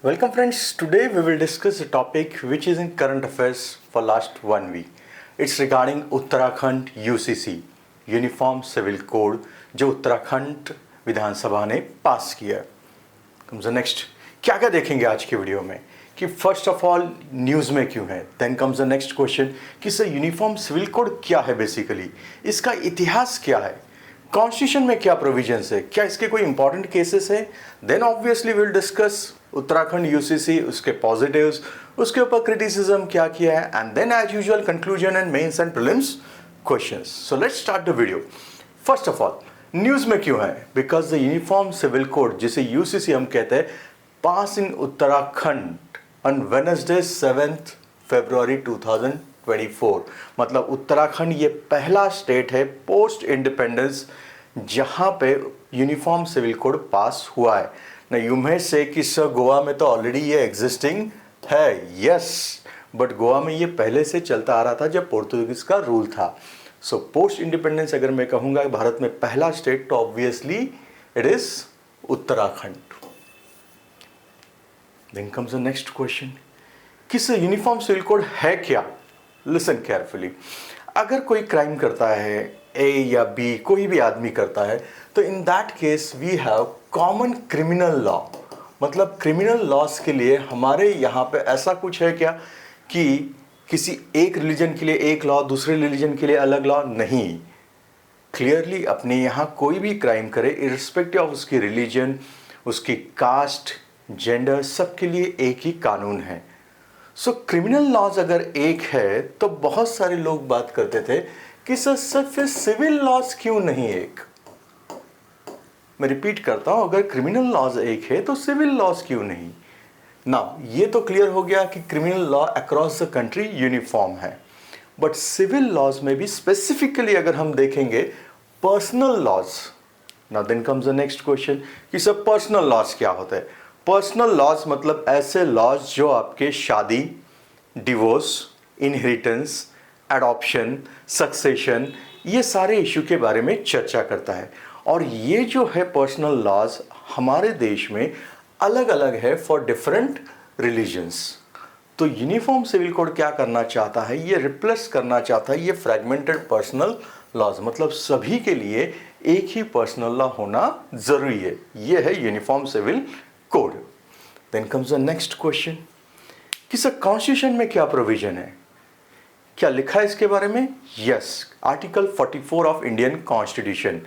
Welcome friends, today we will discuss a topic which is in current affairs for last 1 week. It's regarding Uttarakhand UCC, Uniform Civil Code, जो उत्तराखंड विधानसभा ने पास किया है. Comes the next, क्या क्या देखेंगे आज की वीडियो में कि फर्स्ट ऑफ ऑल न्यूज़ में क्यों है. Then comes the next question कि सर यूनिफॉर्म सिविल कोड क्या है बेसिकली, इसका इतिहास क्या है, कॉन्स्टिट्यूशन में क्या प्रोविजंस है, क्या इसके कोई इंपॉर्टेंट केसेस है. Then obviously will discuss Uttarakhand UCC, उसके पॉजिटिव्स, उसके ऊपर क्रिटिसिज्म क्या किया है, and then as usual conclusion and mains and prelims questions. So let's start the video. First of all news में क्यों है, because the uniform civil code जिसे यूसीसी हम कहते हैं, pass in Uttarakhand on Wednesday 7 February 2024. मतलब उत्तराखंड ये पहला स्टेट है पोस्ट इंडिपेंडेंस जहां पे यूनिफॉर्म सिविल कोड पास हुआ है. ना यू मे से कि सर गोवा में तो ऑलरेडी ये एग्जिस्टिंग है, यस, बट गोवा में ये पहले से चलता आ रहा था जब पोर्तुगीज का रूल था. सो पोस्ट इंडिपेंडेंस अगर मैं कहूँगा भारत में पहला स्टेट तो obviously it is Uttarakhand. Then comes the next question कि सर यूनिफॉर्म सिविल कोड है क्या. Listen carefully. अगर कोई क्राइम करता है, ए या बी कोई भी आदमी करता है, तो in that case we have common criminal law. मतलब क्रिमिनल लॉस के लिए हमारे यहाँ पे ऐसा कुछ है क्या कि किसी एक रिलीजन के लिए एक लॉ, दूसरे रिलीजन के लिए अलग लॉ? नहीं. क्लियरली अपने यहाँ कोई भी क्राइम करे इर्रिस्पेक्टिव ऑफ उसकी रिलीजन, उसकी कास्ट, जेंडर, सबके लिए एक ही कानून है. सो क्रिमिनल लॉज अगर एक है तो बहुत सारे लोग बात करते थे कि सर फिर सिविल लॉज क्यों नहीं एक. मैं रिपीट करता हूं, अगर क्रिमिनल लॉज एक है तो सिविल लॉज क्यों नहीं. ना ये तो क्लियर हो गया कि criminal law across the country uniform है, बट सिविल लॉज में भी स्पेसिफिकली अगर हम देखेंगे personal laws. Now then comes the next question कि सर पर्सनल लॉज क्या होता है. पर्सनल लॉज मतलब ऐसे लॉज जो आपके शादी, डिवोर्स, इनहेरिटेंस, एडॉप्शन, सक्सेशन, ये सारे इशू के बारे में चर्चा करता है. और ये जो है पर्सनल लॉज हमारे देश में अलग अलग है फॉर डिफरेंट रिलीजन्स. तो यूनिफॉर्म सिविल कोड क्या करना चाहता है, ये रिप्लेस करना चाहता है ये फ्रैगमेंटेड पर्सनल लॉज. मतलब सभी के लिए एक ही पर्सनल लॉ होना जरूरी है. ये है uniform civil code. Then comes the next question कि सर कॉन्स्टिट्यूशन में क्या प्रोविजन है, क्या लिखा है इसके बारे में. Yes, article 44 of Indian constitution.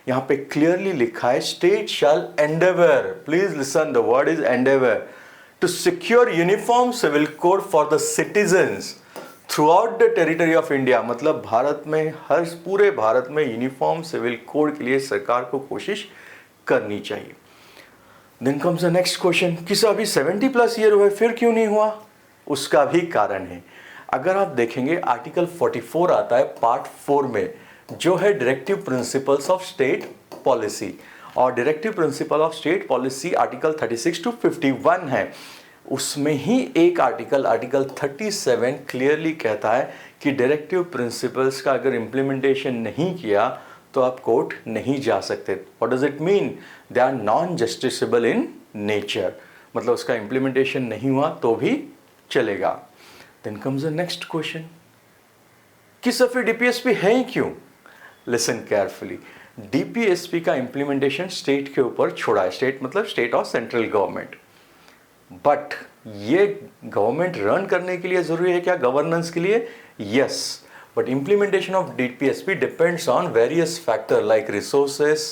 यहाँ पे क्लियरली लिखा है state shall endeavour, please listen, the word is endeavour, to secure uniform civil code for the citizens throughout the territory of India. मतलब भारत में हर पूरे भारत में यूनिफॉर्म सिविल कोड के लिए सरकार को कोशिश करनी चाहिए. Then comes the next question कि सर अभी 70+ ईयर हुए फिर क्यों नहीं हुआ. उसका भी कारण है. अगर आप देखेंगे आर्टिकल 44 आता है पार्ट 4 में, जो है directive principles of state policy. और directive principle of state policy article 36 to 51 है. उसमें ही एक आर्टिकल 37 क्लियरली कहता है कि डायरेक्टिव प्रिंसिपल्स का अगर इम्प्लीमेंटेशन नहीं किया तो आप कोर्ट नहीं जा सकते. What does it mean, they are non justiciable in nature. मतलब उसका इम्प्लीमेंटेशन नहीं हुआ तो भी चलेगा. Then comes the next question कि सर फिर डीपीएसपी है ही क्यों. Listen carefully. डीपीएसपी का इम्प्लीमेंटेशन स्टेट के ऊपर छोड़ा है. स्टेट मतलब स्टेट और सेंट्रल गवर्नमेंट. बट ये गवर्नमेंट रन करने के लिए जरूरी है क्या, गवर्नेंस के लिए. Yes, but implementation of DPSP depends on various factors like resources,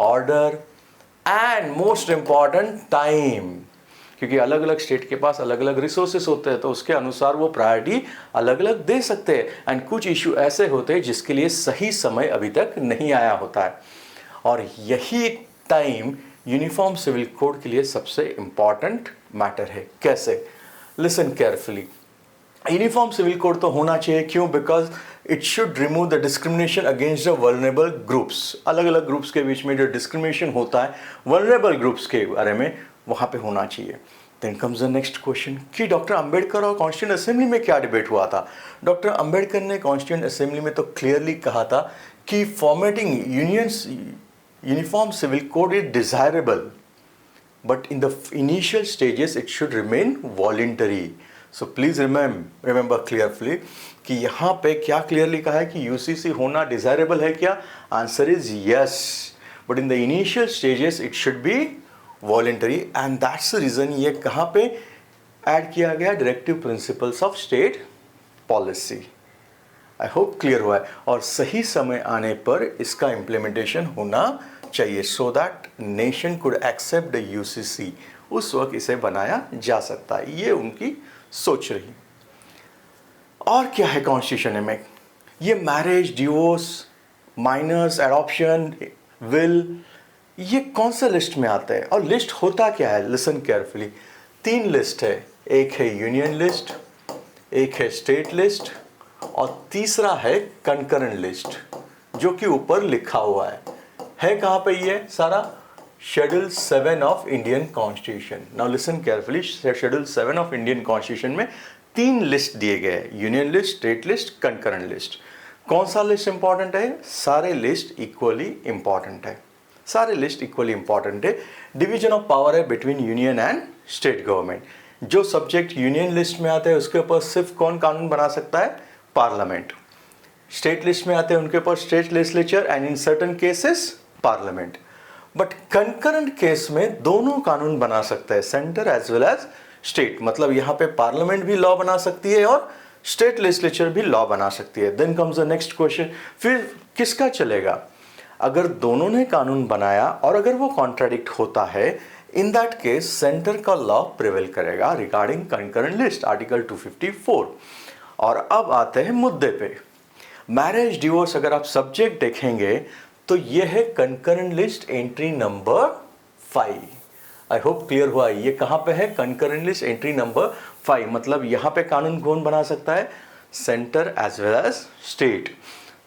order and most important time. क्योंकि अलग अलग स्टेट के पास अलग अलग रिसोर्सेस होते हैं तो उसके अनुसार वो प्रायोरिटी अलग अलग दे सकते हैं. एंड कुछ इशू ऐसे होते हैं जिसके लिए सही समय अभी तक नहीं आया होता है. और यही टाइम यूनिफॉर्म सिविल कोड के लिए सबसे इंपॉर्टेंट मैटर है. कैसे, listen carefully. Uniform civil code तो होना चाहिए. क्यों, because it should remove the discrimination against the vulnerable groups. अलग अलग ग्रुप्स के बीच में जो डिस्क्रिमिनेशन होता है वल्नरेबल ग्रुप्स के बारे में, वहाँ पे होना चाहिए. Then comes the next question कि डॉक्टर अंबेडकर और कॉन्स्टिट्यूंट असेंबली में क्या डिबेट हुआ था. डॉक्टर अंबेडकर ने कॉन्स्टिट्यूंट असेंबली में तो क्लियरली कहा था कि formatting uniform civil code is desirable. but in the initial stages it should remain voluntary. So please remember clearly कि यहाँ पे क्या clearly कहा है कि UCC होना desirable है क्या? Answer is yes, but in the initial stages it should be voluntary, and that's the reason ये कहाँ पे ऐड किया गया? Directive Principles of State Policy. I hope clear हुआ है, और सही समय आने पर इसका इम्प्लीमेंटेशन होना चाहिए so that nation could accept the UCC, उस वक्त इसे बनाया जा सकता है, ये उनकी सोच रही। और क्या है कॉन्स्टिट्यूशन में? ये marriage, divorce, minors, adoption, will, ये कौन सा लिस्ट में आता है और लिस्ट होता क्या है? लिसन केयरफुली, 3 लिस्ट है, एक है यूनियन लिस्ट, एक है स्टेट लिस्ट, और तीसरा है कंकरेंट लिस्ट, जो कि ऊपर लिखा हुआ है कहाँ पे? ये सारा schedule 7 of Indian constitution. Now listen carefully, schedule 7 of Indian constitution में 3 लिस्ट दिए गए हैं, union list, state list, concurrent list. कौन सा लिस्ट इंपॉर्टेंट है? सारे लिस्ट इक्वली इंपॉर्टेंट है, सारे लिस्ट इक्वली इंपॉर्टेंट है। डिवीजन ऑफ पावर है between union and state government. जो सब्जेक्ट यूनियन लिस्ट में आते हैं उसके ऊपर सिर्फ कौन कानून बना सकता है? पार्लियामेंट। स्टेट लिस्ट में आते हैं उनके पास state legislature and in certain cases parliament. But concurrent case में दोनों कानून बना सकते हैं, centre as well as state. मतलब यहाँ पे पार्लियामेंट भी लॉ बना सकती है और स्टेट लेजिस्लेचर भी लॉ बना सकती है। Then comes the next question, फिर किसका चलेगा? अगर दोनों ने कानून बनाया और अगर वो कॉन्ट्राडिक्ट होता है, इन दैट केस सेंटर का लॉ प्रिवेल करेगा रिगार्डिंग कंकरेंट लिस्ट, आर्टिकल 254। और अब आते हैं मुद्दे पे। मैरिज, डिवोर्स, अगर आप सब्जेक्ट देखेंगे तो ये है concurrent list entry number 5। I hope clear हुआ। ये कहाँ पे है? Concurrent list entry number 5। मतलब यहाँ पे कानून कौन बना सकता है? Centre as well as state.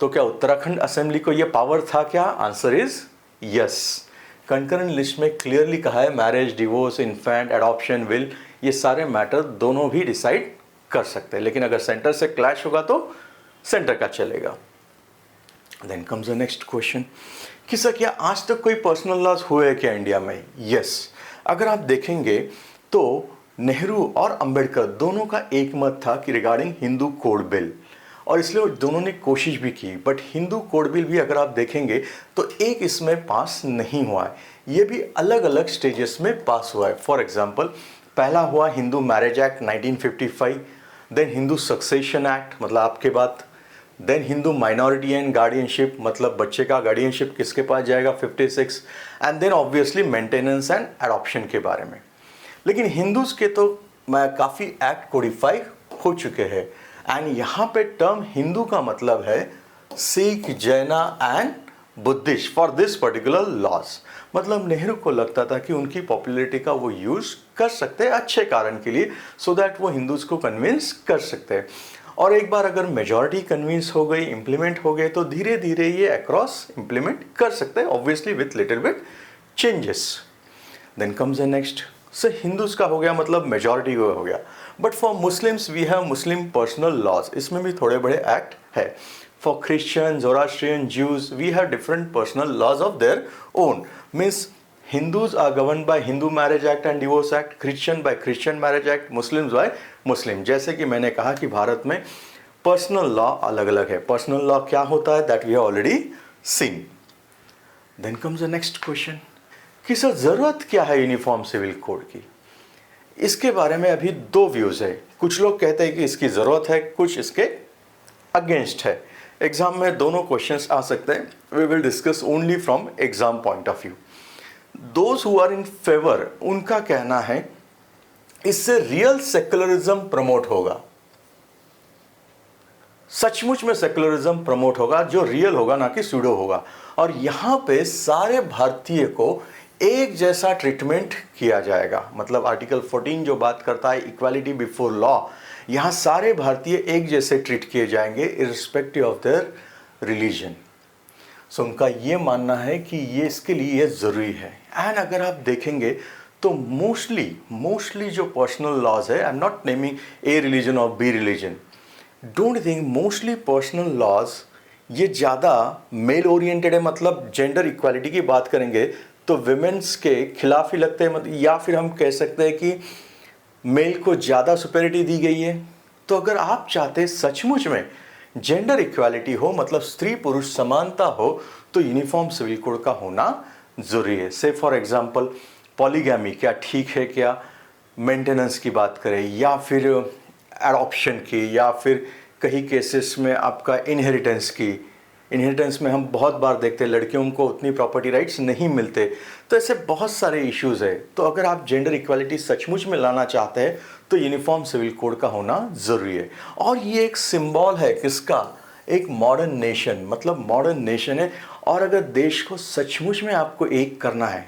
तो क्या उत्तराखंड असेंबली को ये पावर था क्या? Answer is yes. Concurrent list में क्लियरली कहा है marriage, divorce, infant, adoption, will, ये सारे मैटर दोनों भी डिसाइड कर सकते हैं। लेकिन अगर सेंटर से क्लैश होगा तो सेंटर का चलेगा। Then comes the next question कि सर क्या आज तक कोई पर्सनल लॉज हुए हैं क्या इंडिया में? यस। अगर आप देखेंगे तो नेहरू और अंबेडकर दोनों का एक मत था कि रिगार्डिंग हिंदू कोड बिल, और इसलिए दोनों ने कोशिश भी की। बट हिंदू कोड बिल भी अगर आप देखेंगे तो एक इसमें पास नहीं हुआ है, ये भी अलग अलग स्टेजेस में पास हुआ है। फॉर एग्जाम्पल, पहला हुआ Hindu marriage act 1955, then Hindu succession act, मतलब आपके बाद, then Hindu minority and guardianship, मतलब बच्चे का गार्डियनशिप किसके पास जाएगा, 56, and then obviously maintenance and adoption के बारे में। लेकिन हिंदूज के तो काफ़ी एक्ट कोडिफाई हो चुके हैं, एंड यहाँ पे टर्म हिंदू का मतलब है Sikh, Jaina and Buddhist for this particular laws. मतलब नेहरू को लगता था कि उनकी पॉपुलैरिटी का वो यूज़ कर सकते हैं अच्छे कारण के लिए, सो दैट वो हिंदूज को कन्विंस कर सकते हैं। और एक बार अगर मेजॉरिटी कन्विंस हो गई, इम्प्लीमेंट हो गए, तो धीरे धीरे ये अक्रॉस इम्प्लीमेंट कर सकते हैं, obviously with little bit changes. Then comes the next, so Hindus का हो गया, मतलब मेजॉरिटी का हो गया। But for Muslims we have Muslim personal laws, इसमें भी थोड़े बड़े एक्ट है। For Christian, Zoroastrian, Jews, we have different personal laws of their own. Means Hindus are governed by Hindu Marriage Act and Divorce Act, Christian by Christian Marriage Act, Muslims by Muslim. जैसे कि मैंने कहा कि भारत में personal law अलग अलग है। Personal law क्या होता है, that we have already seen. Then comes the next question कि सर ज़रूरत क्या है यूनिफॉर्म सिविल कोड की? इसके बारे में अभी दो व्यूज़ है। कुछ लोग कहते हैं कि इसकी ज़रूरत है, कुछ इसके अगेंस्ट है। एग्जाम में दोनों क्वेश्चंस आ सकते हैं। We will discuss only from exam point of view. Those who are in favour, उनका कहना है इससे रियल सेक्युलरिज्म प्रमोट होगा। सचमुच में सेक्युलरिज्म प्रमोट होगा, जो रियल होगा, ना कि सूडो होगा। और यहां पे सारे भारतीय को एक जैसा ट्रीटमेंट किया जाएगा। मतलब आर्टिकल 14 जो बात करता है इक्वालिटी बिफोर लॉ, यहाँ सारे भारतीय एक जैसे ट्रीट किए जाएंगे इर्रिस्पेक्टिव ऑफ देयर रिलीजन। सो उनका ये मानना है कि ये इसके लिए ये ज़रूरी है। एंड अगर आप देखेंगे तो मोस्टली जो पर्सनल लॉज है, I am not naming A religion or B religion, don't think, mostly personal laws ये ज़्यादा मेल ओरिएंटेड है। मतलब जेंडर इक्वालिटी की बात करेंगे तो तो विमेंस के खिलाफ ही लगते हैं, या फिर हम कह सकते हैं कि मेल को ज़्यादा सुपेरिटी दी गई है। तो अगर आप चाहते हैं सचमुच में जेंडर इक्वालिटी हो, मतलब स्त्री पुरुष समानता हो, तो यूनिफॉर्म सिविल कोड का होना ज़रूरी है। से फॉर एग्जांपल पॉलीगैमी क्या ठीक है क्या, मेंटेनेंस की बात करें, या फिर एडॉप्शन की, या फिर कई केसेस में आपका इनहेरिटेंस की। इनहेरिटेंस में हम बहुत बार देखते हैं लड़कियों को उतनी प्रॉपर्टी राइट्स नहीं मिलते। तो ऐसे बहुत सारे इश्यूज़ है। तो अगर आप जेंडर इक्वालिटी सचमुच में लाना चाहते हैं तो यूनिफॉर्म सिविल कोड का होना ज़रूरी है। और ये एक सिंबल है किसका, एक मॉडर्न नेशन, मतलब मॉडर्न नेशन है। और अगर देश को सचमुच में आपको एक करना है,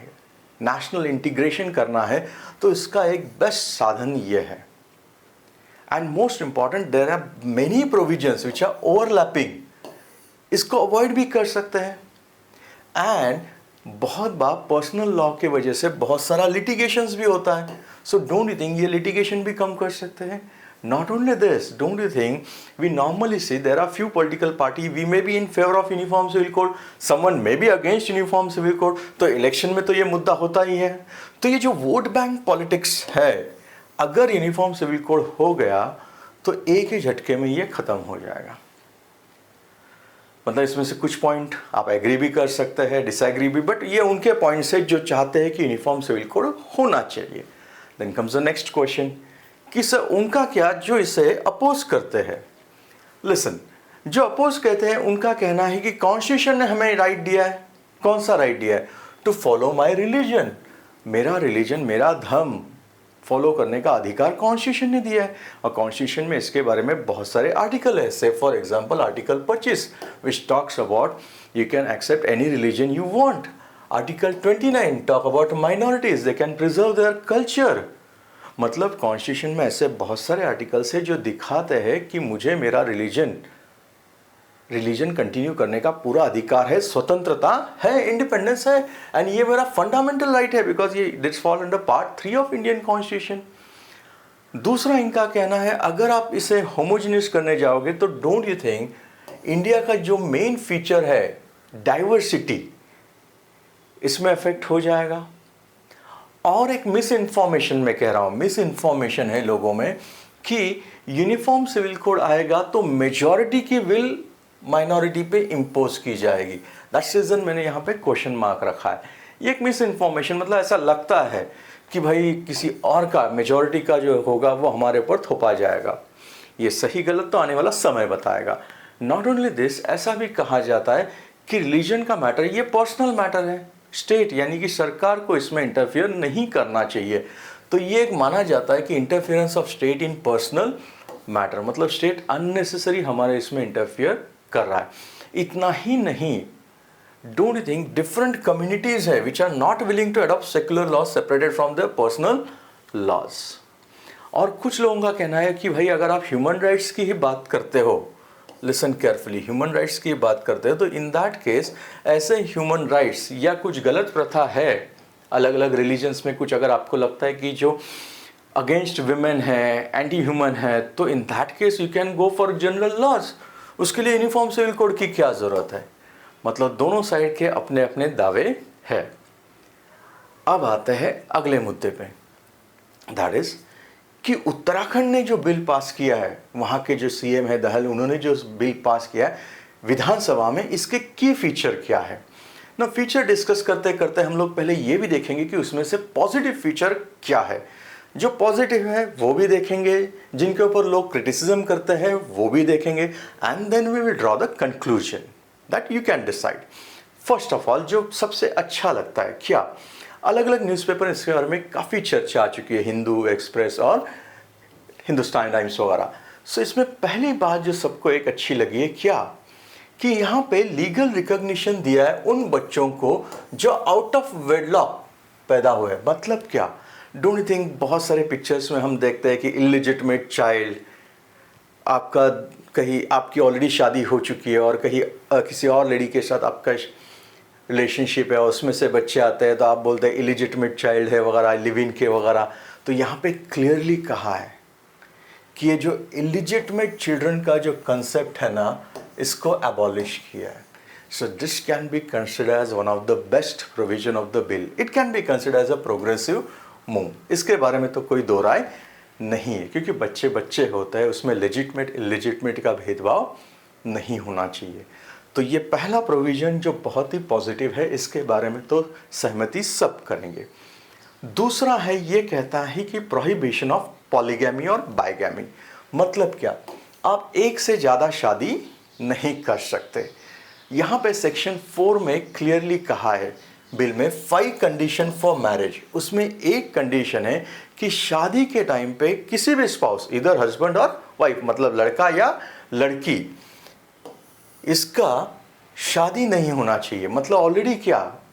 नेशनल इंटीग्रेशन करना है, तो इसका एक बेस्ट साधन ये है। And most important, there are many provisions which are overlapping, इसको अवॉइड भी कर सकते हैं। एंड बहुत बार पर्सनल लॉ के वजह से बहुत सारा लिटिगेशंस भी होता है। सो डोंट यू थिंक ये लिटिगेशन भी कम कर सकते हैं? Not only this, don't you think we normally see there are few political party, we may be in favor of uniform civil code, someone may be against uniform civil code, तो election में तो ये मुद्दा होता ही है। तो ये जो वोट बैंक पॉलिटिक्स है, अगर यूनिफॉर्म सिविल कोड हो गया तो एक ही झटके में ये खत्म हो जाएगा। मतलब इसमें से कुछ पॉइंट आप एग्री भी कर सकते हैं, डिसएग्री भी, बट ये उनके पॉइंट्स है जो चाहते हैं कि यूनिफॉर्म सिविल कोड होना चाहिए। Then comes the next question कि सर उनका क्या जो इसे अपोज करते हैं। लिसन, जो अपोज कहते हैं उनका कहना है कि कॉन्स्टिट्यूशन ने हमें राइट दिया है। कौन सा राइट दिया है? टू फॉलो माई रिलीजन, मेरा रिलीजन, मेरा धर्म फॉलो करने का अधिकार कॉन्स्टिट्यूशन ने दिया है। और कॉन्स्टिट्यूशन में इसके बारे में बहुत सारे आर्टिकल है। Say for example article 25 which talks about you can accept any religion you want. Article 29 talk about minorities, they can preserve their culture. मतलब कॉन्स्टिट्यूशन में ऐसे बहुत सारे आर्टिकल्स हैं जो दिखाते हैं कि मुझे मेरा रिलीजन कंटिन्यू करने का पूरा अधिकार है, स्वतंत्रता है, इंडिपेंडेंस है। एंड ये मेरा फंडामेंटल राइट है बिकॉज ये it's fall under part 3 of Indian constitution. दूसरा इनका कहना है अगर आप इसे होमोजेनियस करने जाओगे तो डोंट यू थिंक इंडिया का जो मेन फीचर है डाइवर्सिटी, इसमें अफेक्ट हो जाएगा। और एक मिस इन्फॉर्मेशन में कह रहा हूं, मिस इन्फॉर्मेशन है लोगों में कि यूनिफॉर्म सिविल कोड आएगा तो मेजॉरिटी की विल माइनॉरिटी पे इम्पोज की जाएगी। दैट्स रीजन मैंने यहाँ पे क्वेश्चन मार्क रखा है। ये एक मिस इन्फॉर्मेशन, मतलब ऐसा लगता है कि भाई किसी और का, मेजॉरिटी का जो होगा वो हमारे ऊपर थोपा जाएगा। ये सही गलत तो आने वाला समय बताएगा। नॉट ओनली दिस, ऐसा भी कहा जाता है कि रिलीजन का मैटर ये पर्सनल मैटर है, स्टेट यानी कि सरकार को इसमें इंटरफियर नहीं करना चाहिए। तो ये एक माना जाता है कि interference of state in personal matter, मतलब स्टेट अननेसेसरी हमारे इसमें इंटरफियर कर रहा है। इतना ही नहीं, don't you think different communities है which are not willing to adopt secular laws separated from their personal laws. और कुछ लोगों का कहना है कि भाई अगर आप ह्यूमन राइट्स की ही बात करते हो, लिसन केयरफुली, ह्यूमन राइट्स की बात करते हो तो इन दैट केस ऐसे ह्यूमन राइट्स या कुछ गलत प्रथा है अलग अलग रिलीजन्स में, कुछ अगर आपको लगता है कि जो अगेंस्ट विमेन है, एंटी ह्यूमन है, तो in that case you can go for general laws. उसके लिए यूनिफॉर्म सिविल कोड की क्या ज़रूरत है? मतलब दोनों साइड के अपने अपने दावे है। अब आते हैं अगले मुद्दे पे, दैट इज कि उत्तराखंड ने जो बिल पास किया है, वहाँ के जो सीएम है दहल, उन्होंने जो बिल पास किया है विधानसभा में, इसके की फीचर क्या है ना। फीचर डिस्कस करते करते हम लोग पहले ये भी देखेंगे कि उसमें से पॉजिटिव फीचर क्या है। जो पॉजिटिव है वो भी देखेंगे, जिनके ऊपर लोग क्रिटिसिज्म करते हैं वो भी देखेंगे, and then we will draw the conclusion that you can decide. First of all जो सबसे अच्छा लगता है क्या, अलग अलग न्यूज़पेपर इसके बारे में काफ़ी चर्चा आ चुकी है, हिंदू एक्सप्रेस और हिंदुस्तान टाइम्स वगैरह। सो इसमें पहली बात जो सबको एक अच्छी लगी है क्या, कि यहाँ पे लीगल रिकॉग्निशन दिया है उन बच्चों को जो आउट ऑफ वेडलॉक पैदा हुए। मतलब क्या, डोंट यू थिंक बहुत सारे पिक्चर्स में हम देखते हैं कि इलिजिटमेट चाइल्ड, आपका कहीं आपकी ऑलरेडी शादी हो चुकी है और कहीं किसी और लेडी के साथ आपका रिलेशनशिप है, उसमें से बच्चे आते हैं तो आप बोलते हैं इलिजिटमेट चाइल्ड है वगैरह, लिव इन के वगैरह। तो यहाँ पे क्लियरली कहा है कि ये जो इलिजिटमेट चिल्ड्रन का जो कंसेप्ट है ना, इसको एबॉलिश किया है। So this can be considered as one of the best provision of the bill. It can be considered as a progressive move. इसके बारे में तो कोई दो राय नहीं है, क्योंकि बच्चे बच्चे होते हैं, उसमें लेजिटमेट इलिजिटमेट का भेदभाव नहीं होना चाहिए। तो ये पहला प्रोविज़न जो बहुत ही पॉजिटिव है, इसके बारे में तो सहमति सब करेंगे। दूसरा है, ये कहता है कि प्रोहिबिशन ऑफ पॉलीगैमी और बाइगैमी। मतलब क्या, आप एक से ज़्यादा शादी नहीं कर सकते। यहाँ पे सेक्शन 4 में क्लियरली कहा है बिल में 5 कंडीशन फॉर मैरिज। उसमें एक कंडीशन है कि शादी के टाइम पे किसी भी स्पाउस, इधर हस्बैंड और वाइफ, मतलब लड़का या लड़की, इसका शादी नहीं होना चाहिए। मतलब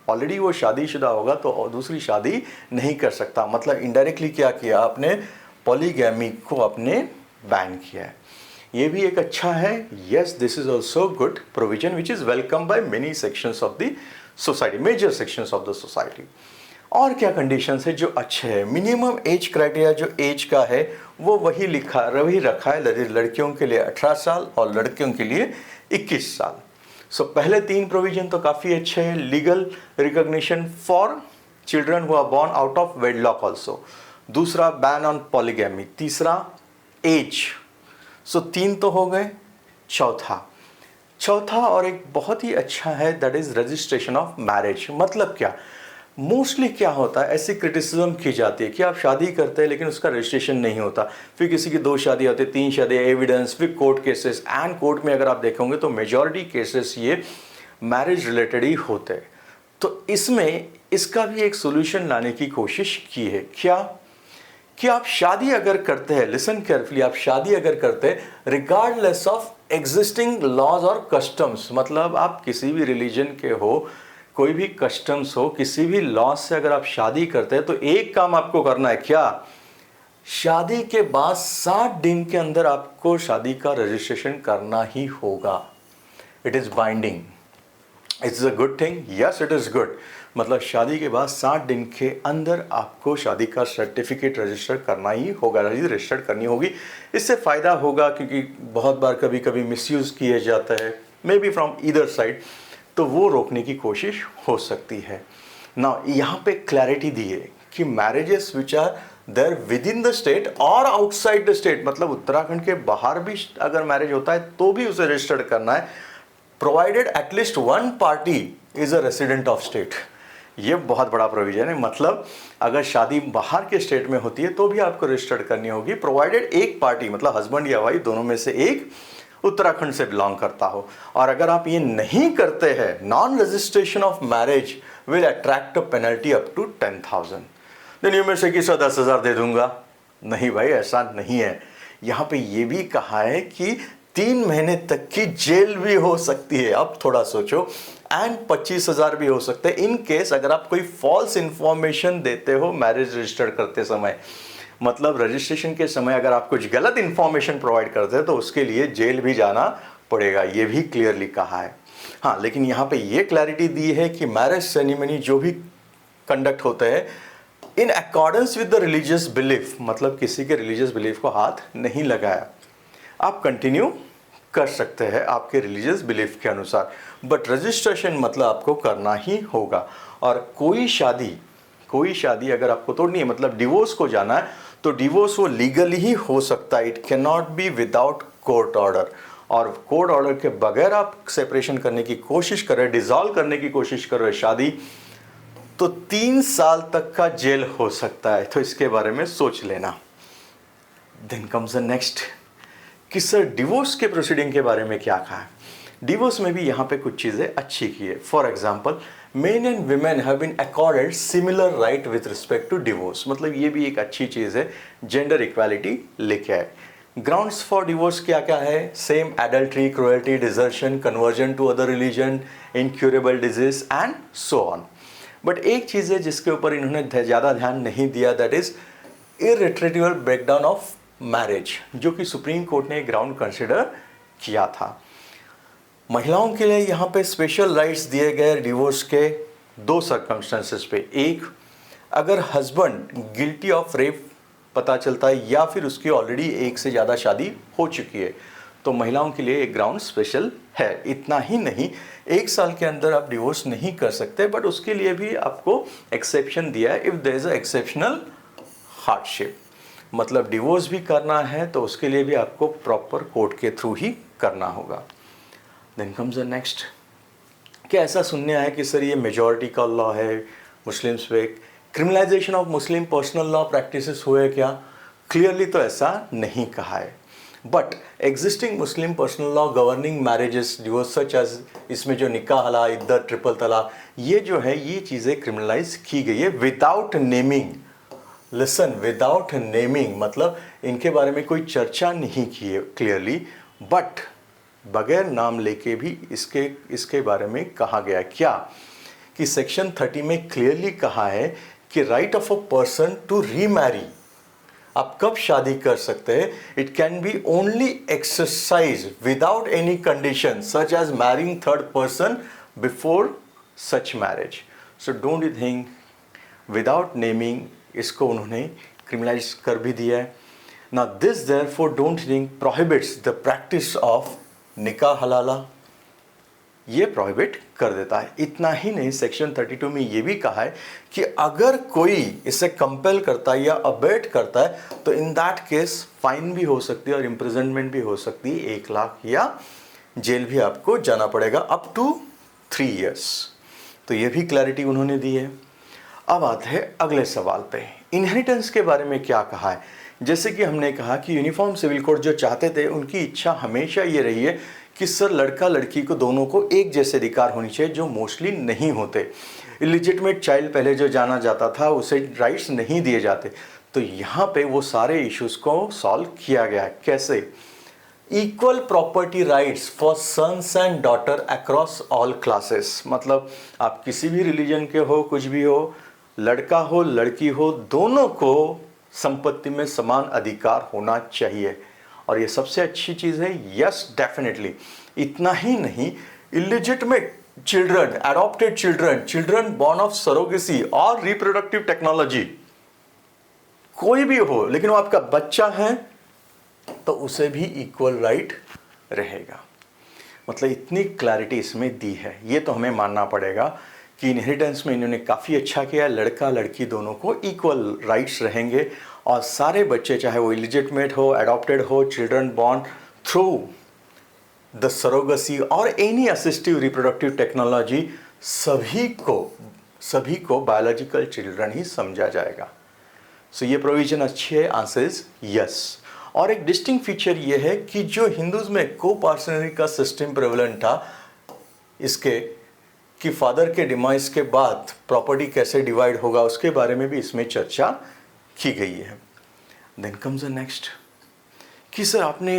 ऑलरेडी वो शादीशुदा होगा तो दूसरी शादी नहीं कर सकता। मतलब इनडायरेक्टली क्या किया आपने, पॉलीगैमी को आपने बैन किया है। ये भी एक अच्छा है। Yes, this is also good provision which is welcome by many sections of the society, major sections of the society. और क्या कंडीशंस है जो अच्छे हैं। मिनिमम एज क्राइटेरिया जो एज का है वो वही रखा है, लड़कियों के लिए 18 साल और लड़कियों के लिए 21 साल। सो पहले 3 प्रोविजन तो काफ़ी अच्छे हैं। Legal recognition for children who are born out of wedlock also. दूसरा, बैन ऑन पॉलीगैमी। तीसरा, एज। सो 3 तो हो गए। चौथा और एक बहुत ही अच्छा है, that is registration of marriage. मतलब क्या, मोस्टली क्या होता है, ऐसी क्रिटिसिज्म की जाती है कि आप शादी करते हैं लेकिन उसका रजिस्ट्रेशन नहीं होता, फिर किसी की 2 शादी होती है, 3 शादी, एविडेंस, फिर कोर्ट केसेस। एंड कोर्ट में अगर आप देखोगे तो मेजॉरिटी केसेस ये मैरिज रिलेटेड ही होते हैं। तो इसमें इसका भी एक सोल्यूशन लाने की कोशिश की है। क्या कि आप शादी अगर करते हैं, लिसन केयरफुली, आप शादी अगर करते हैं रिगार्डलेस ऑफ एग्जिस्टिंग लॉज और कस्टम्स, मतलब आप किसी भी रिलीजन के हो, कोई भी कस्टम्स हो, किसी भी लॉ से अगर आप शादी करते हैं तो एक काम आपको करना है। क्या, शादी के बाद 60 दिन के अंदर आपको शादी का रजिस्ट्रेशन करना ही होगा। It is binding. It's a good thing. Yes, it is good. मतलब शादी के बाद 60 दिन के अंदर आपको शादी का सर्टिफिकेट रजिस्टर करना ही होगा, रजिस्टर करनी होगी। इससे फ़ायदा होगा क्योंकि बहुत बार कभी कभी मिसयूज़ किए जाता है, may be from either side, तो वो रोकने की कोशिश हो सकती है ना। यहाँ पे क्लैरिटी दी है कि marriages which are there within the state और आउटसाइड द स्टेट, मतलब उत्तराखंड के बाहर भी अगर मैरिज होता है तो भी उसे रजिस्टर्ड करना है, provided at least 1 party is a resident of state. ये बहुत बड़ा प्रोविजन है। मतलब अगर शादी बाहर के स्टेट में होती है तो भी आपको रजिस्टर्ड करनी होगी, प्रोवाइडेड एक पार्टी, मतलब हस्बैंड या वाइफ दोनों में से एक उत्तराखंड से बिलोंग करता हो। और अगर आप ये नहीं करते हैं, non registration of marriage will attract a penalty up to 10,000। Then you में से कि 10,000 दे दूंगा। नहीं भाई, ऐसा नहीं है। यहाँ पे ये भी कहा है कि 3 महीने तक की जेल भी हो सकती है। अब थोड़ा सोचो, एंड 25,000 भी हो सकते हैं इन केस अगर आप कोई फॉल्स इंफॉर्मेशन देते हो मैरिज रजिस्टर करते समय। मतलब रजिस्ट्रेशन के समय अगर आप कुछ गलत इंफॉर्मेशन प्रोवाइड करते हैं तो उसके लिए जेल भी जाना पड़ेगा, ये भी क्लियरली कहा है। हाँ, लेकिन यहाँ पे ये क्लैरिटी दी है कि मैरिज सेरेमनी जो भी कंडक्ट होते हैं in accordance with the religious belief, मतलब किसी के रिलीजियस बिलीफ को हाथ नहीं लगाया, आप कंटिन्यू कर सकते हैं आपके रिलीजियस बिलीफ के अनुसार, बट रजिस्ट्रेशन मतलब आपको करना ही होगा। और कोई शादी अगर आपको तोड़नी है, मतलब डिवोर्स को जाना है, तो डिवोर्स वो लीगली ही हो सकता है। It can not be without court order. और कोर्ट ऑर्डर के बगैर आप सेपरेशन करने की कोशिश कर रहे हैं, डिसॉल्व करने की कोशिश कर रहे हैं शादी, तो 3 साल तक का जेल हो सकता है। तो इसके बारे में सोच लेना। देन कम्स द नेक्स्ट कि सर डिवोर्स के प्रोसीडिंग के बारे में क्या कहा है। डिवोर्स में भी यहाँ पे कुछ चीज़ें अच्छी की है। For example, men and women have been accorded similar right with respect to divorce. मतलब ये भी एक अच्छी चीज़ है, जेंडर इक्वालिटी लेके आए। ग्राउंड्स फॉर डिवोर्स क्या क्या है, same adultery, cruelty, desertion, conversion to other religion, incurable disease and so on. But एक चीज़ है जिसके ऊपर इन्होंने ज़्यादा ध्यान नहीं दिया, that is irretrievable breakdown of marriage, जो कि सुप्रीम कोर्ट ने ग्राउंड कंसिडर किया था। महिलाओं के लिए यहाँ पे स्पेशल राइट्स दिए गए डिवोर्स के 2 सर्कमस्टेंसेस पे। एक, अगर हस्बैंड गिल्टी ऑफ रेप पता चलता है या फिर उसकी ऑलरेडी 1 से ज़्यादा शादी हो चुकी है, तो महिलाओं के लिए एक ग्राउंड स्पेशल है। इतना ही नहीं, 1 साल के अंदर आप डिवोर्स नहीं कर सकते, बट उसके लिए भी आपको एक्सेप्शन दिया है, if there is a exceptional hardship. मतलब डिवोर्स भी करना है तो उसके लिए भी आपको प्रॉपर कोर्ट के थ्रू ही करना होगा। देन कम्स द नेक्स्ट, क्या ऐसा सुनने आया कि सर ये मेजॉरिटी का लॉ है मुस्लिम्स पे, criminalisation of Muslim personal law practices हुए क्या? क्लियरली तो ऐसा नहीं कहा है, but existing Muslim personal law governing marriages, divorce such as, इसमें जो निकाह हला, इद्दत, ट्रिपल तलाक, ये जो है ये चीज़ें क्रिमिनलाइज की गई है without naming. Listen, without naming मतलब इनके बारे में कोई चर्चा नहीं की है क्लियरली, बट बगैर नाम लेके भी इसके बारे में कहा गया क्या कि सेक्शन 30 में क्लियरली कहा है कि right of a person to remarry, आप कब शादी कर सकते हैं, it can be only exercise without any condition such as marrying third person before such marriage. So don't you think without naming इसको उन्होंने क्रिमिनलाइज कर भी दिया है। ना this therefore don't think prohibits the practice of निकाह हलाला, ये प्रोहिबिट कर देता है। इतना ही नहीं, सेक्शन 32 में ये भी कहा है कि अगर कोई इसे कंपेल करता है या अबेट करता है तो इन दैट केस फाइन भी हो सकती है और इम्प्रिजनमेंट भी हो सकती है, 1 लाख या जेल भी आपको जाना पड़ेगा अप टू 3 years। तो ये भी क्लैरिटी उन्होंने दी है। अब आते हैं अगले सवाल पे, इनहेरिटेंस के बारे में क्या कहा है। जैसे कि हमने कहा कि यूनिफॉर्म सिविल कोड जो चाहते थे उनकी इच्छा हमेशा ये रही है कि सर लड़का लड़की को दोनों को एक जैसे अधिकार होनी चाहिए, जो मोस्टली नहीं होते। इलिजिटमेट चाइल्ड पहले जो जाना जाता था उसे राइट्स नहीं दिए जाते, तो यहाँ पे वो सारे इश्यूज को सॉल्व किया गया है। कैसे? Equal property rights for sons and daughter across all classes, मतलब आप किसी भी रिलीजन के हो, कुछ भी हो, लड़का हो लड़की हो, दोनों को संपत्ति में समान अधिकार होना चाहिए, और ये सबसे अच्छी चीज़ है। Yes, definitely. इतना ही नहीं, illegitimate children, adopted children, children born of surrogacy और रिप्रोडक्टिव टेक्नोलॉजी, कोई भी हो लेकिन वो आपका बच्चा है तो उसे भी इक्वल राइट रहेगा। मतलब इतनी क्लैरिटी इसमें दी है, ये तो हमें मानना पड़ेगा कि इनहेरिटेंस में इन्होंने काफ़ी अच्छा किया। लड़का लड़की दोनों को इक्वल राइट्स रहेंगे, और सारे बच्चे चाहे वो इलिजिटमेट हो, एडॉप्टेड हो, children born through the surrogacy और एनी असिस्टिव रिप्रोडक्टिव टेक्नोलॉजी, सभी को बायोलॉजिकल चिल्ड्रन ही समझा जाएगा। सो ये प्रोविजन अच्छी है, आंसर इज यस। और एक डिस्टिंक्ट फीचर ये है कि जो हिंदूज में को पार्सनरी का सिस्टम प्रेवलेंट था, इसके कि फादर के डिमाइस के बाद प्रॉपर्टी कैसे डिवाइड होगा उसके बारे में भी इसमें चर्चा की गई है। देन कम्स द नेक्स्ट कि सर आपने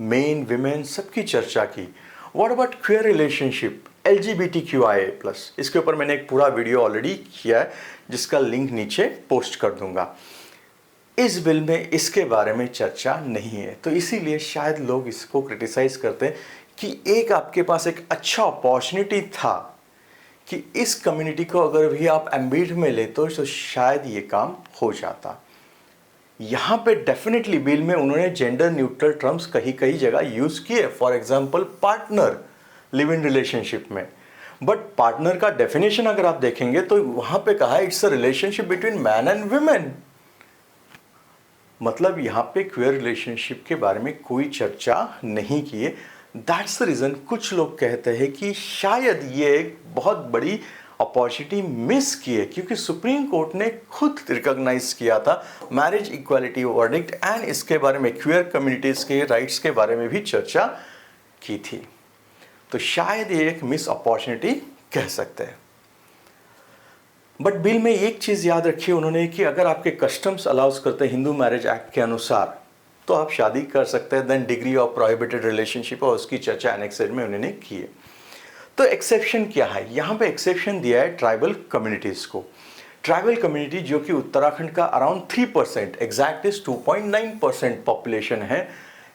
मेन विमेन सबकी चर्चा की, what about queer relationship, LGBTQIA+, इसके ऊपर मैंने एक पूरा वीडियो ऑलरेडी किया है जिसका लिंक नीचे पोस्ट कर दूंगा। इस बिल में इसके बारे में चर्चा नहीं है, तो इसीलिए शायद लोग इसको क्रिटिसाइज करते हैं कि एक आपके पास एक अच्छा अपॉर्चुनिटी था कि इस कम्युनिटी को अगर भी आप एम्बिट में ले तो शायद ये काम हो जाता। यहाँ पे डेफिनेटली बिल में उन्होंने जेंडर न्यूट्रल टर्म्स कहीं जगह यूज़ किए, for example partner live in relationship में, बट पार्टनर का डेफिनेशन अगर आप देखेंगे तो वहाँ पे कहा है it's a relationship between man and women. मतलब यहाँ पे क्वेयर रिलेशनशिप के बारे में कोई चर्चा नहीं की है। दैट्स द रीज़न कुछ लोग कहते हैं कि शायद ये एक बहुत बड़ी अपॉर्चुनिटी मिस की है, क्योंकि सुप्रीम कोर्ट ने खुद रिकॉग्नाइज किया था मैरिज इक्वालिटी वर्डिक्ट एंड इसके बारे में क्वेयर कम्युनिटीज़ के राइट्स के बारे में भी चर्चा की थी। तो शायद ये एक मिस अपॉर्चुनिटी कह सकते हैं। बट बिल में एक चीज़ याद रखिए उन्होंने कि अगर आपके कस्टम्स अलाउज करते हैं हिंदू मैरिज एक्ट के अनुसार तो आप शादी कर सकते हैं। Then degree of prohibited relationship और उसकी चर्चा एनेक्सेड में उन्होंने की है। तो एक्सेप्शन क्या है, यहाँ पे एक्सेप्शन दिया है ट्राइबल कम्युनिटीज़ को। ट्राइबल कम्युनिटी जो कि उत्तराखंड का अराउंड 3%, एग्जैक्ट इज 2.9% पॉपुलेशन है,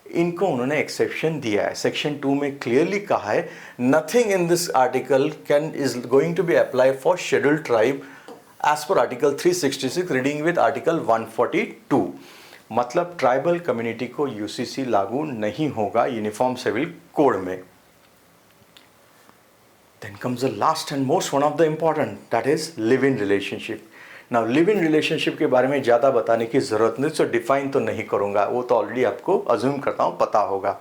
इनको उन्होंने एक्सेप्शन दिया है। सेक्शन 2 में क्लियरली कहा है nothing in this article can is going to be apply for scheduled tribe as per article 366 reading with article 142। मतलब ट्राइबल कम्युनिटी को यूसीसी लागू नहीं होगा यूनिफॉर्म सिविल कोड में। Then comes the last and most one of the important, that is live-in relationship. Now live-in relationship के बारे में ज़्यादा बताने की ज़रूरत नहीं, सो डिफाइन तो नहीं करूँगा, वो तो ऑलरेडी आपको अज्यूम करता हूँ पता होगा।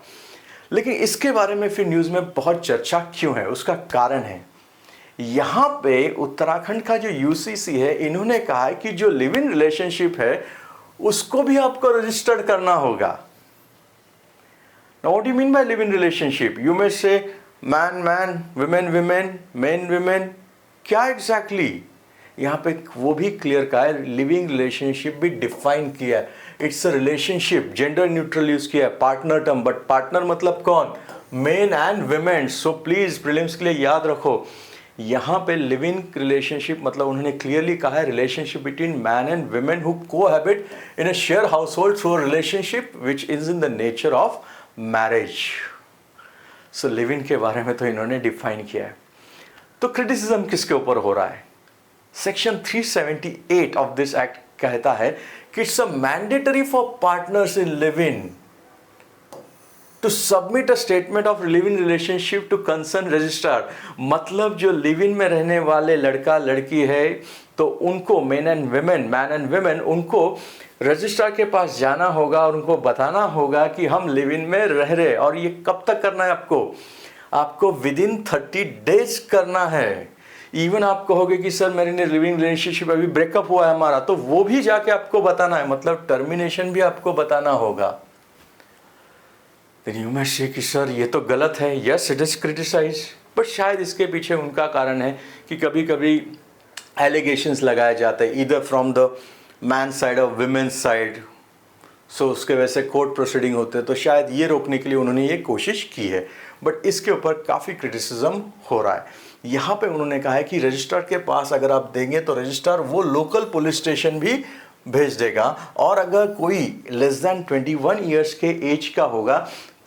लेकिन इसके बारे में फिर न्यूज़ में बहुत चर्चा क्यों है, उसका कारण है यहाँ पे उत्तराखंड का जो यूसीसी है, इन्होंने कहा है कि जो लिव इन रिलेशनशिप है उसको भी आपको रजिस्टर्ड करना होगा। Now what do you mean by live in relationship? You may say man man, women women, men women, क्या exactly? यहाँ पे वो भी क्लियर कहा है, लिविंग रिलेशनशिप भी डिफाइन किया है। It's a relationship, gender neutral use किया है, पार्टनर टर्म, बट पार्टनर मतलब कौन? Main and women. So please prelims के लिए याद रखो, यहाँ पे लिविंग रिलेशनशिप मतलब उन्होंने क्लियरली कहा है relationship between man and women who cohabit in a share house hold through a relationship which is in the nature of marriage. So living के बारे में तो इन्होंने डिफाइन किया है। तो क्रिटिसिज्म किसके ऊपर हो रहा है? सेक्शन 378 ऑफ दिस एक्ट कहता है कि it's a mandatory for partners in live in to submit a statement of live in relationship to concern registrar. मतलब जो लिव इन में रहने वाले लड़का लड़की है तो उनको मैन एंड विमेन उनको रजिस्ट्रार के पास जाना होगा और उनको बताना होगा कि हम लिव इन में रह रहे। और ये कब तक करना है आपको विद इन 30 डेज करना है। इवन आप कहोगे कि सर मेरे लिविंग रिलेशनशिप अभी ब्रेकअप हुआ है हमारा, तो वो भी जाके आपको बताना है, मतलब टर्मिनेशन भी आपको बताना होगा। यू मे से कि सर ये तो गलत है। Yes it is criticise, but शायद इसके पीछे उनका कारण है कि कभी कभी एलिगेशंस लगाए जाते हैं either from the man side और विमेन्स साइड, सो उसके वजह से कोर्ट प्रोसीडिंग होते हैं, तो शायद ये रोकने के लिए उन्होंने ये कोशिश की है। बट इसके ऊपर काफ़ी क्रिटिसिज्म हो रहा है। यहाँ पे उन्होंने कहा है कि रजिस्ट्रार के पास अगर आप देंगे तो रजिस्ट्रार वो लोकल पुलिस स्टेशन भी भेज देगा, और अगर कोई लेस देन 21 ईयर्स के एज का होगा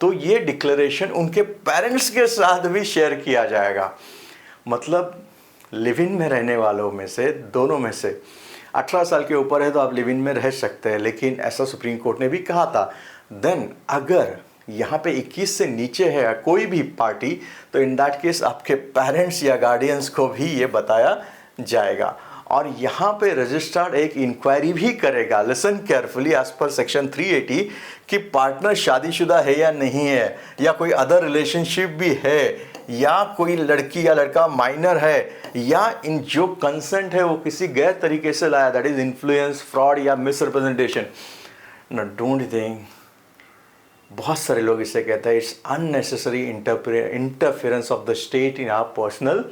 तो ये डिक्लेरेशन उनके पेरेंट्स के साथ भी शेयर किया जाएगा। मतलब लिव इन में रहने वालों में से दोनों में से 18 साल के ऊपर है तो आप लिव इन में रह सकते हैं, लेकिन ऐसा सुप्रीम कोर्ट ने भी कहा था। देन अगर यहाँ पे 21 से नीचे है कोई भी पार्टी, तो इन दैट केस आपके पेरेंट्स या गार्डियंस को भी ये बताया जाएगा। और यहाँ पे रजिस्ट्रार एक इंक्वायरी भी करेगा, listen carefully, as per section 380, कि पार्टनर शादीशुदा है या नहीं है, या कोई अदर रिलेशनशिप भी है, या कोई लड़की या लड़का माइनर है, या इन जो कंसेंट है वो किसी गैर तरीके से लाया, दैट इज इन्फ्लुएंस, फ्रॉड या मिसरिप्रेजेंटेशन। ना डोंट थिंक, बहुत सारे लोग इसे कहते हैं it's unnecessary interference of the state in our personal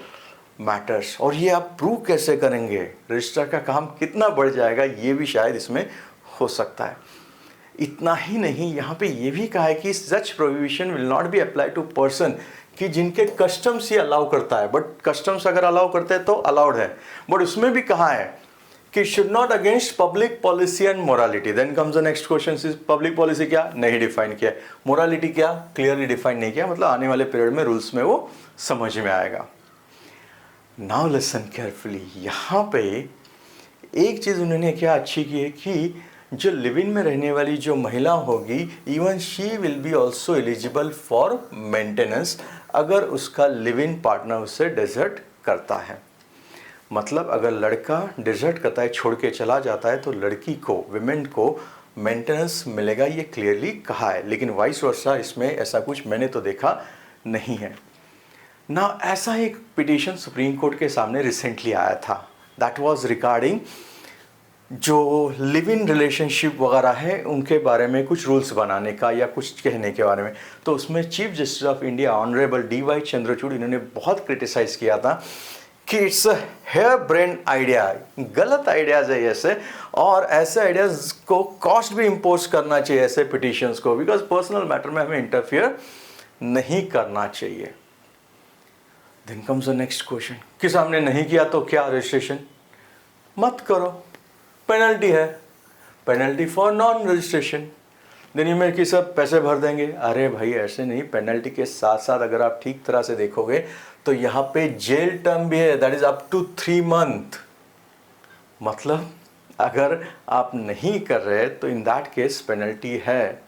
matters. और ये आप प्रूव कैसे करेंगे? रजिस्ट्रार का काम कितना बढ़ जाएगा, ये भी शायद इसमें हो सकता है। इतना ही नहीं, यहाँ पे ये भी कहा है कि such prohibition will not be apply to person, कि जिनके कस्टम्स ये अलाउ करता है, बट कस्टम्स अगर अलाउ करते हैं तो अलाउड है, बट उसमें भी कहा है कि should not against public policy and morality. Then comes the next question, is public policy क्या? नहीं डिफाइन किया। मोरालिटी क्या? क्लियरली डिफाइन नहीं किया। मतलब आने वाले पीरियड में रूल्स में वो समझ में आएगा। नाउ लिसन केयरफुली, यहाँ पे एक चीज़ उन्होंने क्या अच्छी की है कि जो लिव इन में रहने वाली जो महिला होगी, even she will be also eligible for maintenance अगर उसका लिव इन पार्टनर उससे डिजर्ट करता है। मतलब अगर लड़का डिजर्ट करता है, छोड़ के चला जाता है, तो लड़की को, विमेन को मेंटेनेंस मिलेगा, ये क्लियरली कहा है। लेकिन वाइस वर्सा इसमें ऐसा कुछ मैंने तो देखा नहीं है ना। ऐसा एक पिटीशन सुप्रीम कोर्ट के सामने रिसेंटली आया था, दैट वाज रिगार्डिंग जो लिव इन रिलेशनशिप वगैरह है उनके बारे में कुछ रूल्स बनाने का या कुछ कहने के बारे में। तो उसमें chief justice of India honourable DY Chandrachud, इन्होंने बहुत क्रिटिसाइज किया था कि it's a hare brain idea, गलत आइडियाज़ है ऐसे, और ऐसे आइडियाज़ को कॉस्ट भी इम्पोज करना चाहिए ऐसे पिटिशंस को, बिकॉज पर्सनल मैटर में हमें इंटरफियर नहीं करना चाहिए। Then comes the next question, कि सामने नहीं किया तो क्या रजिस्ट्रेशन मत करो, पेनल्टी है, पेनल्टी फॉर नॉन रजिस्ट्रेशन। दिन में कि सब पैसे भर देंगे, अरे भाई ऐसे नहीं, पेनल्टी के साथ साथ अगर आप ठीक तरह से देखोगे तो यहाँ पे जेल टर्म भी है, that is up to 3 month. मतलब अगर आप नहीं कर रहे तो इन दैट केस पेनल्टी है।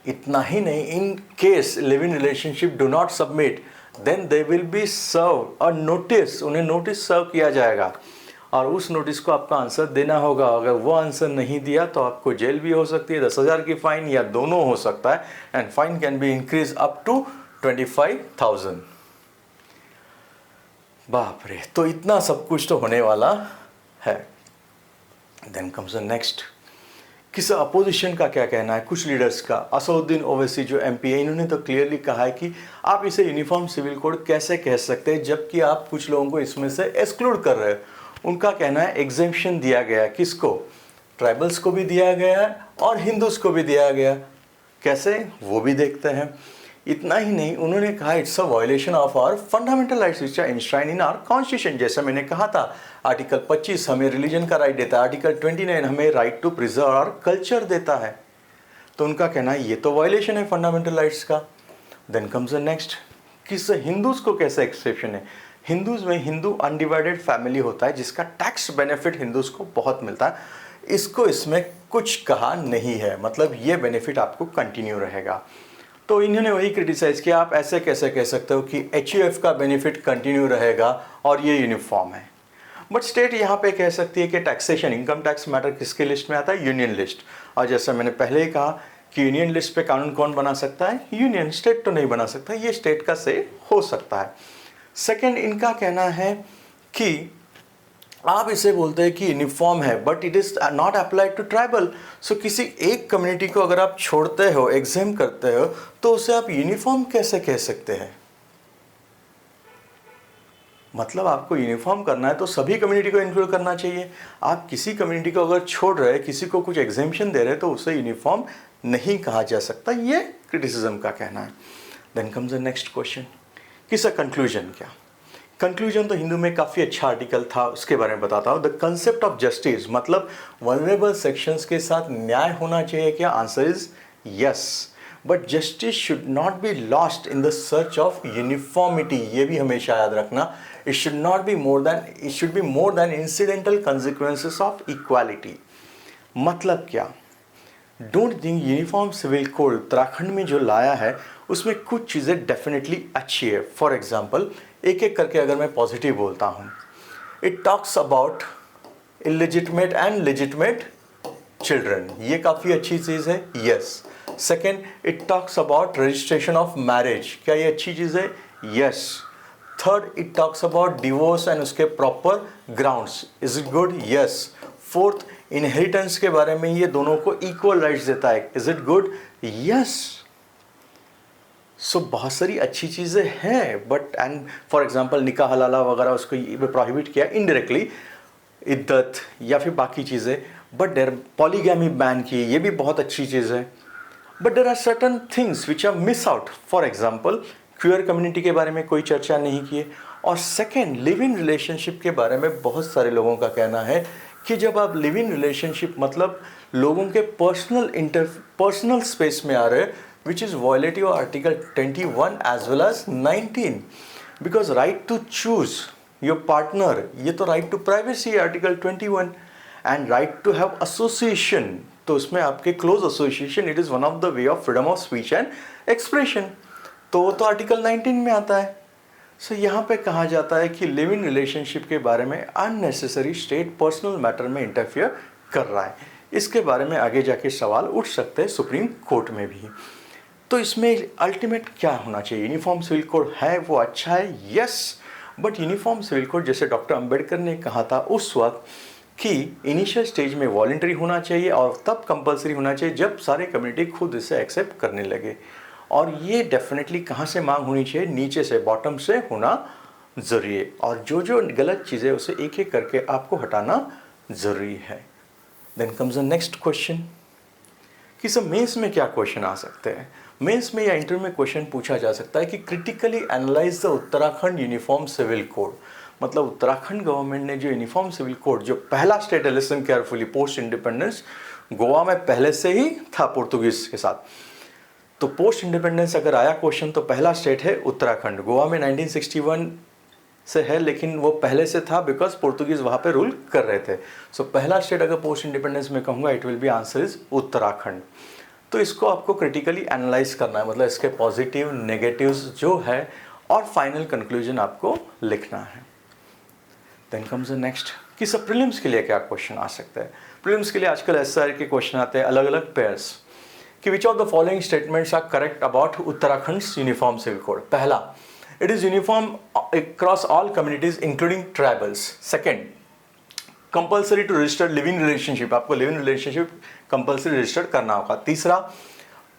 इतना ही नहीं, in case live in relationship do not submit then they will be serve a notice, उन्हें नोटिस सर्व किया जाएगा और उस नोटिस को आपका आंसर देना होगा। अगर वो आंसर नहीं दिया तो आपको जेल भी हो सकती है, 10,000 की फाइन या दोनों हो सकता है, and fine can be increase up to 25,000। बाप रे, तो इतना सब कुछ तो होने वाला है। देन कम्स द नेक्स्ट, किस अपोजिशन का क्या कहना है, कुछ लीडर्स का। असदुद्दीन ओवैसी जो एमपी है, इन्होंने तो क्लियरली कहा है कि आप इसे यूनिफॉर्म सिविल कोड कैसे कह सकते हैं जबकि आप कुछ लोगों को इसमें से एक्सक्लूड कर रहे हो। उनका कहना है एग्जेम्पशन दिया गया है, किसको, ट्राइबल्स को भी दिया गया है और हिंदूज को भी दिया गया। कैसे, वो भी देखते हैं। इतना ही नहीं, उन्होंने कहा it's a violation of our fundamental rights which are enshrined in our constitution. जैसा मैंने कहा था, आर्टिकल 25 हमें रिलीजन का राइट देता है, आर्टिकल 29 हमें right to preserve our culture देता है। तो उनका कहना है ये तो वायलेशन है फंडामेंटल राइट्स का। देन कम्स द नेक्स्ट, किस हिंदूज को कैसा एक्सेप्शन है। हिंदूज में हिंदू अनडिवाइडेड फैमिली होता है जिसका टैक्स बेनिफिट हिंदूज को बहुत मिलता है, इसको इसमें कुछ कहा नहीं है, मतलब ये बेनिफिट आपको कंटिन्यू रहेगा। तो इन्होंने वही क्रिटिसाइज किया, आप ऐसे कैसे कह सकते हो कि HUF का बेनिफिट कंटिन्यू रहेगा और ये यूनिफॉर्म है। बट स्टेट यहाँ पे कह सकती है कि टैक्सेशन, इनकम टैक्स मैटर किसके लिस्ट में आता है, यूनियन लिस्ट। और जैसा मैंने पहले ही कहा कि यूनियन लिस्ट पे कानून कौन बना सकता है, यूनियन, स्टेट तो नहीं बना सकता, ये स्टेट का से हो सकता है। सेकेंड, इनका कहना है कि आप इसे बोलते हैं कि यूनिफॉर्म है but it is not applied to tribal. So किसी एक कम्युनिटी को अगर आप छोड़ते हो, एग्जाम करते हो, तो उसे आप यूनिफॉर्म कैसे कह सकते हैं। मतलब आपको यूनिफॉर्म करना है तो सभी कम्युनिटी को इंक्लूड करना चाहिए। आप किसी कम्युनिटी को अगर छोड़ रहे हैं, किसी को कुछ एग्जेम्पशन दे रहे हैं, तो उसे यूनिफॉर्म नहीं कहा जा सकता, ये क्रिटिसिज्म का कहना है। Then comes the next question, किसका कंक्लूजन क्या। कंक्लूजन तो हिंदू में काफ़ी अच्छा आर्टिकल था, उसके बारे में बताता हूँ। द कंसेप्ट ऑफ जस्टिस, मतलब वनरेबल सेक्शंस के साथ न्याय होना चाहिए क्या, answer is yes. But justice should not be lost in the search of uniformity, ये भी हमेशा याद रखना। It should not be more than, it should be more than incidental consequences of equality. मतलब क्या, don't think uniform civil code Uttarakhand में जो लाया है उसमें कुछ चीज़ें डेफिनेटली अच्छी है। फॉर एग्जाम्पल, एक एक करके अगर मैं पॉजिटिव बोलता हूँ, it talks about illegitimate and legitimate children, ये काफ़ी अच्छी चीज़ है, yes. Second, it talks about registration of marriage, क्या ये अच्छी चीज़ है, yes. Third, it talks about divorce and उसके proper grounds, is it good, yes. Fourth, inheritance के बारे में ये दोनों को इक्वल राइट्स देता है, इज इट गुड, यस। सो बहुत सारी अच्छी चीज़ें हैं, बट एंड फॉर एग्जांपल निकाह हलाला वगैरह उसको प्रोहिबिट किया इनडायरेक्टली, इद्दत या फिर बाकी चीज़ें, बट देर पॉलीगैमी बैन की, ये भी बहुत अच्छी चीज़ है। But there are certain things which are miss out. For example, queer community के बारे में कोई चर्चा नहीं की। और सेकेंड, लिव इन रिलेशनशिप के बारे में बहुत सारे लोगों का कहना है कि जब आप लिव इन रिलेशनशिप मतलब लोगों के पर्सनल स्पेस में आ रहे हैं, which is violative of Article 21 as well as 19, because right to choose your partner, ये तो right to privacy है Article 21, and right to have association, तो उसमें आपके close association, it is one of the way of freedom of speech and expression, तो वो तो Article 19 में आता है। सो यहाँ पे कहा जाता है कि लिव इन रिलेशनशिप के बारे में अननेसेसरी स्टेट पर्सनल मैटर में इंटरफियर कर रहा है। इसके बारे में आगे जाके सवाल उठ सकते हैं सुप्रीम कोर्ट में भी। तो इसमें अल्टीमेट क्या होना चाहिए, यूनिफॉर्म सिविल कोड है वो अच्छा है, yes. But uniform civil code जैसे डॉक्टर अंबेडकर ने कहा था उस वक्त कि इनिशियल स्टेज में वॉलंटरी होना चाहिए और तब कंपलसरी होना चाहिए जब सारे कम्युनिटी खुद इसे एक्सेप्ट करने लगे। और ये डेफिनेटली कहाँ से मांग होनी चाहिए, नीचे से, बॉटम से होना ज़रूरी है। और जो जो गलत चीज़ें उसे एक एक करके आपको हटाना ज़रूरी है। Then comes the next question कि सब मेंस में क्या क्वेश्चन आ सकते हैं। मेंस में या इंटरव्यू में क्वेश्चन पूछा जा सकता है कि critically analyse the Uttarakhand uniform civil code, मतलब उत्तराखंड गवर्नमेंट ने जो यूनिफॉर्म सिविल कोड जो पहला स्टेट है, listen carefully, post independence Goa में पहले से ही था पोर्तुगीज के साथ, तो पोस्ट इंडिपेंडेंस अगर आया क्वेश्चन तो पहला स्टेट है उत्तराखंड। गोवा में 1961 से है, लेकिन वो पहले से था बिकॉज पोर्तुगीज़ वहाँ पे रूल कर रहे थे। सो पहला स्टेट अगर पोस्ट इंडिपेंडेंस में कहूँगा, it will be answer is Uttarakhand. तो इसको आपको क्रिटिकली एनालाइज करना है, मतलब इसके पॉजिटिव नेगेटिव्स जो है, और फाइनल कंक्लूजन आपको लिखना है। देन कम्स द नेक्स्ट कि सब प्रीलिम्स के लिए क्या क्वेश्चन आ सकता है। प्रीलिम्स के लिए आजकल एसआईआर के क्वेश्चन आते हैं अलग अलग पेयर्स कि which of the following statements are correct about Uttarakhand uniform civil code. पहला, it is uniform across all communities including tribals. Second, compulsory to register live in relationship, आपको live in relationship compulsory register करना होगा। तीसरा,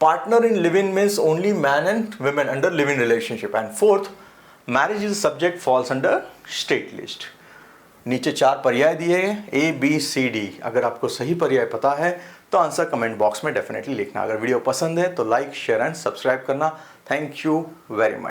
partner in live in means only man and women under live in relationship. And fourth, marriage is subject falls under state list. नीचे 4 पर्याय दिए हैं A, B, C, D। अगर आपको सही पर्याय पता है तो आंसर कमेंट बॉक्स में डेफिनेटली लिखना। अगर वीडियो पसंद है तो लाइक, शेयर एंड सब्सक्राइब करना। Thank you very much.